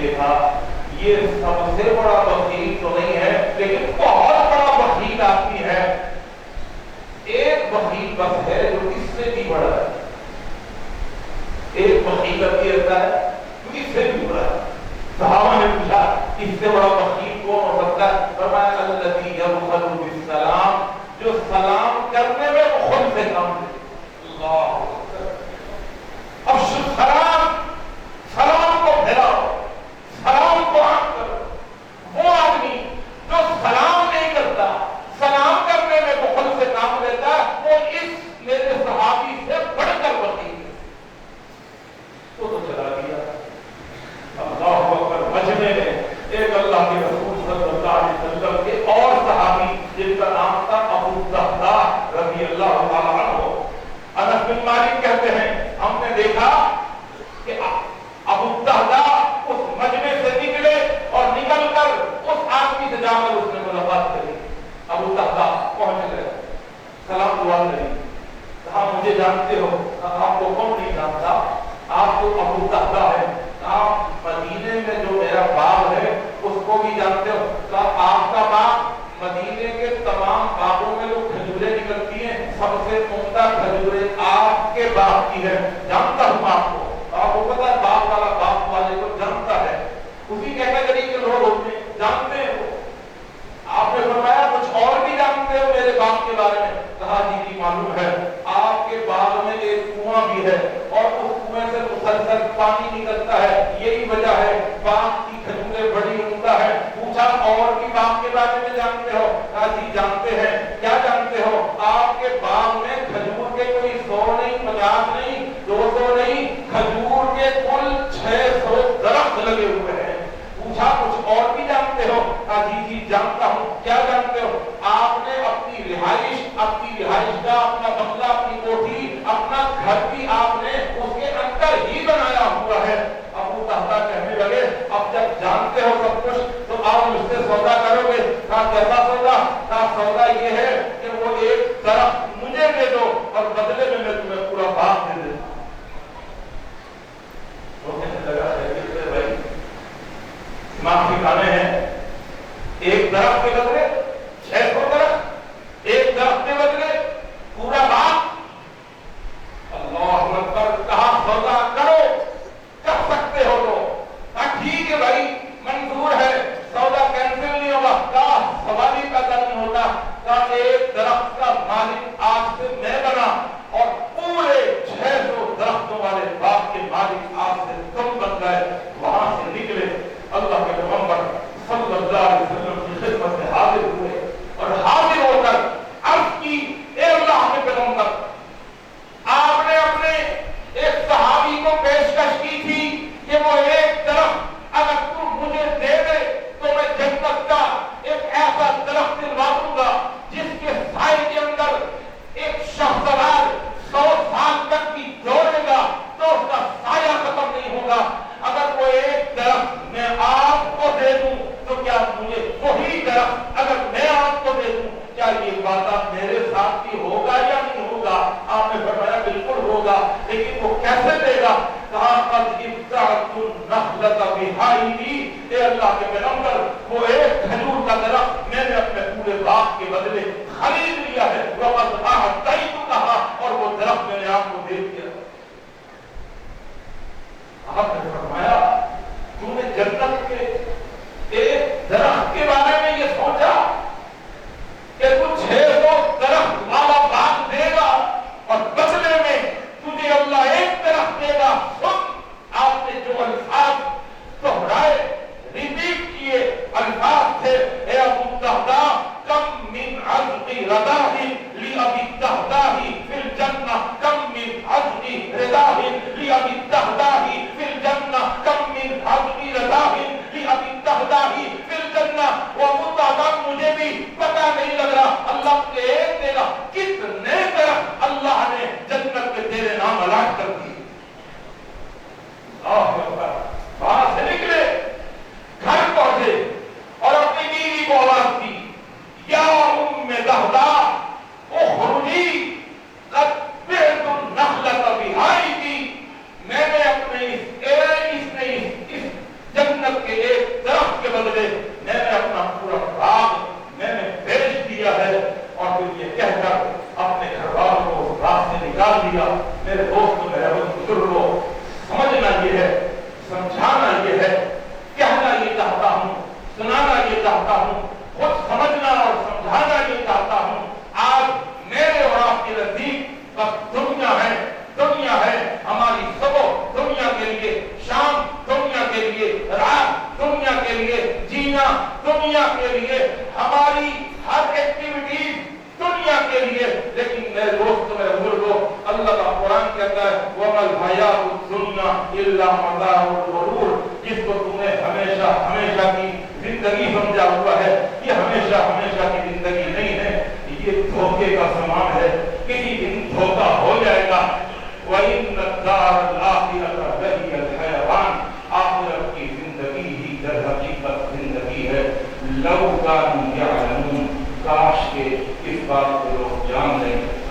دیکھا یہ سب سے بڑا بخیل تو نہیں ہے لیکن بہت بڑا بخیل آدمی ہے. ایک بخیل بس ہے جو اس سے بھی بڑا ہے. ایک بخیل ابھی ایسا ہے جو اس سے بھی بڑا ہے. صحابہ نے پوچھا اس سے بڑا بخیل کون ہو سکتا ہے؟ فرمایا الذی یبخل بالسلام، جو سلام کرنے میں بخل سے کام دے. اللہ افشوا السلام، سلام کو پھیلاؤ، سلام کو عام کرو. وہ آدمی جو سلام نہیں کرتا، سلام کرنے میں بخل سے کام لیتا ہے، وہ اس میرے صحابی سے بڑھ کر بخیل ہے. وہ تو چلا گیا. اللہ اکبر. مجمع میں ایک اللہ کے رسول صلی اللہ علیہ وسلم کے اور صحابی جن کا نام تھا ابو الدرداء رضی اللہ تعالی عنہ. انس بن مالک کہتے ہیں ہم نے دیکھا کہ ابو الدرداء اس مجمع سے نکلے اور نکل کر اس آدمی سے جا کر اس نے ملاقات کری. ابو الدرداء پہنچ گئے، سلام دعا کری. کہا مجھے جانتے ہو؟ آپ کو کون نہیں جانتا؟ آپ تو ابو الدرداء ہیں. آپ مدینے میں جو میرا باغ ہے اس کو بھی جانتے ہو؟ کہا آپ کا باغ مدینے کے تمام باغوں میں جو کھجوریں نکلتی ہیں سب سے عمدہ کھجوریں آپ کے باغ کی ہے. جانتا ہوں آپ کو. آپ کو پتا ہے باغ والا باغ والے کو جانتا ہے. اسی کیٹیگری کے لوگ ہوتے ہیں، جانتے ہیں وہ. آپ نے فرمایا کچھ اور بھی جانتے ہو میرے باغ کے بارے میں؟ کہا جی معلوم ہے. آپ کے باغ میں ایک کنواں بھی ہے اور اس کنویں سے مسلسل پانی نکلتا ہے، یہی وجہ ہے باغ کی کھجوریں بڑی عمدہ ہے. پوچھا اور بھی باغ کے بارے میں جانتے ہو؟ کہا جی جانتے ہیں. کیا جانتے ہو؟ آپ کے باغ میں کھجور کے کوئی 100 نہیں، 50 نہیں، 200 نہیں، کھجور کے کل 600 درخت لگے ہوئے ہیں. پوچھا کچھ اور بھی جانتے ہو؟ کہا جی جانتا ہوں. کیا جانتے ہو؟ آپ نے اپنی رہائش کا اپنا بنگلہ، اپنی کوٹھی، اپنا گھر بھی آپ نے اس کے اندر ہی بنایا ہوا ہے. ابو الدرداء کہنے لگے اب جب جانتے ہو سب کچھ تو آپ مجھ سے سودا کرو گے؟ کہا کیسا سودا؟ کہا سودا یہ ہے کہ وہ ایک درخت مجھے دے دو اور بدلے میں میں تمہیں پورا باغ دے دوں. وہ کہنے لگا بھائی دماغ ٹھکانے ہیں. ایک درخت کے بدلے 600 درخت، ایک درخت کے بدلے پورا باغ. اللہ اکبر. کہا سودا کرو، کر سکتے ہو تو. کہا ٹھیک ہے بھائی منظور ہے، سودا کینسل نہیں ہوگا. کہا سوال ہی پیدا نہیں ہوتا. کہا ایک درخت کا مالک آج سے میں بنا اور پورے 600 درختوں والے باغ کے مالک آج سے تم بن گئے. وہاں سے نکلے اللہ کے پیغمبر صلی اللہ علیہ وسلم کی خدمت میں حاضر ہوئے اور حاضر ہو کر عرض کی اے اللہ کے پیغمبر، آپ نے اپنے ایک صحابی کو پیشکش کی تھی کہ وہ ایک درخت اگر تم مجھے دے دے تو میں جنت کا ایک ایسا درخت دلوا دوں گا جس کے سائے کے اندر ایک شہسوار 100 سال تک بھی دوڑے گا تو اس کا سایہ ختم نہیں ہوگا. اگر وہ ایک درخت میں آپ کو دے دوں تو کیا مجھے وہی درخت اگر میں آپ کو دے دوں کیا یہ وعدہ میرے ساتھ بھی ہوگا یا نہیں ہوگا؟ آپ نے فرمایا بالکل ہوگا. لیکن وہ کیسے دے گا؟ کہا قد ابتعت النخلۃ بحائلی. اے اللہ کے پیغمبر وہ ایک کھجور کا درخت میں نے اپنے پورے باغ کے بدلے خرید لیا ہے. وقد اعطیتکھا، اور وہ درخت میں نے آپ کو دے دیا. آپ نے فرمایا تم نے جنت کے ایک درخت کے بارے میں یہ سوچا کہ کچھ 600 درخت والا باغ دے گا اور بدلے میں تجھے اللہ ایک درخت دے گا. سن، آپ نے جو الفاظ دہرائے، ریپیٹ کیے الفاظ تھے اے ابو الدرداء کم من عذق رداہ لأبی الدرداء فی الجنہ، کم من عذق رداہ لأبی الدرداء فی الجنہ، کم من عذق رداہ یہ ہے، کہنا یہ چاہتا ہوں، سنانا یہ چاہتا ہوں، خود سمجھنا اور سمجھانا یہ چاہتا ہوں. آج میرے اور آپ کے نزدیک بس دنیا ہے، دنیا ہے ہماری صبح دنیا کے لیے، شام دنیا کے لیے، رات دنیا کے لیے، جینا دنیا کے لیے، ہماری ہر ایکٹیویٹیز دنیا کے لیے. لیکن میرے دوست میرے بزرگوں، اللہ کا قرآن کہتا ہے وَمَا الْحَيَاةُ الدُّنْيَا إِلَّا مَتَاعُ الْغُرُورِ. جس کو تم نے ہمیشہ ہمیشہ کی زندگی سمجھا ہوا ہے، یہ ہمیشہ ہمیشہ کی زندگی نہیں ہے، یہ دھوکے کا سامان ہے. کسی دن دھوکا ہو جائے گا. وَإِنَّ الدَّارَ الْآخِرَةَ لَهِيَ الْحَيَوَانُ. آخرت کی زندگی ہی در حقیقت زندگی ہے. لَوْ كَانُوا يَعْلَمُونَ. کاش کہ اس بات کو لوگ جان لیں